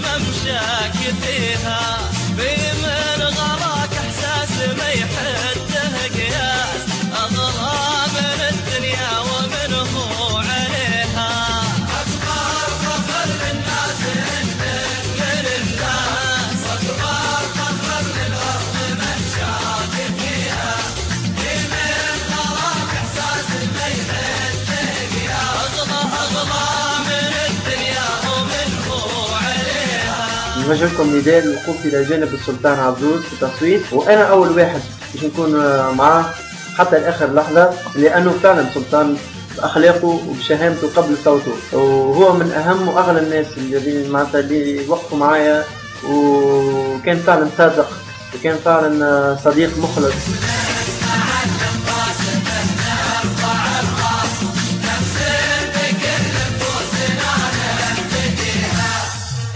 ممشاك فيها، بمن غراك احساس ما يحده قياس، اغلى من الدنيا ومن هو عليها. اكبر فخر للناس انك من الناس، اكبر فخر للارض ممشاك فيها، بمن غراك احساس ما يحده قياس، اغلى من الدنيا ومن هو عليها. نوجه لكم نداء الوقوف إلى جانب السلطان عبدوس في التصويت، وأنا أول واحد باش نكون معاه حتى لآخر لحظة، لأنه فعلا سلطان بأخلاقه وبشهامته قبل صوته، وهو من أهم وأغلى الناس الذين معناتها اللي وقفوا معايا، وكان فعلا صادق وكان فعلا صديق مخلص.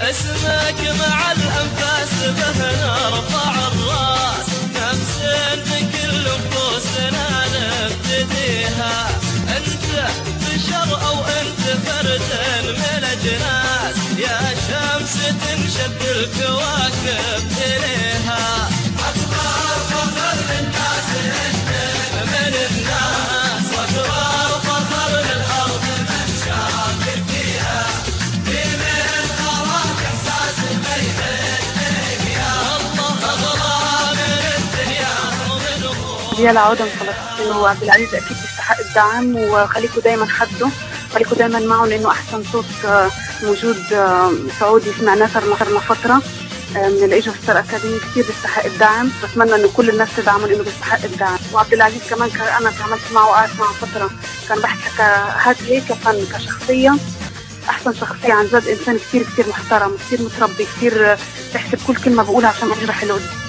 اسمك مع الأنفاس به نرفع الراس، نفس بكل نفوسنا نبتديها، أنت بشر أو أنت فرد من أجناس، يا شمس تنشد الكواكب إليها. أكبر فخر للناس إنك من الناس، وأكبر فخر للأرض ممشاك فيها، بمن غراك احساس ما يحدك يا الله، اغلى من الدنيا ومن هو. ديال عودة من فلسطين وعبد العزيز اكيد بيستحق الدعم، وخليكم دائما حده، خليكم دائما معه، لانه احسن صوت موجود سعودي سمعناه صار فتره من اللي اجوا في ستار اكاديمي، كثير بيستحق الدعم. بتمنى انه كل الناس تدعمه لانه بيستحق الدعم. وعبد العزيز كمان انا تعاملت معه وقعدت معه فتره، كان بحكي هات هيك كفن كشخصيه، احسن شخصيه عن جد، انسان كثير كثير محترم، كثير متربي، كثير بيحسب كل كلمه بقولها عشان ينجح اللي قدامه.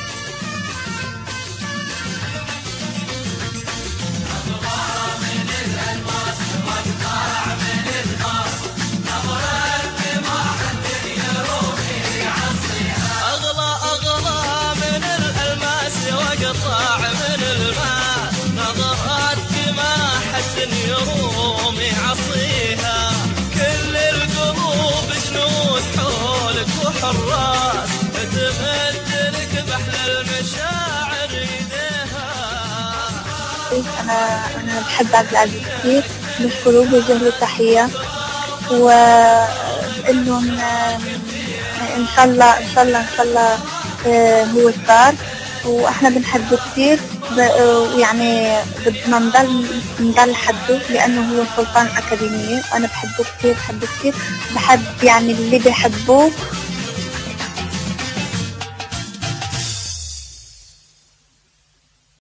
وقطع من الماء، نظرات ما حد يروم يعصيها، كل القلوب جنود حولك وحراس، تمدلك بحل المشاعر يديها. أنا بحب عبد العزيز كثير، بشكره وبوجه له تحية، وبقول لهم إن شاء الله هو صار، واحنا بنحبه كثير، ويعني بدنا نضل حده لانه هو سلطان اكاديميه، وانا بحبه كثير بحب يعني اللي بيحبوه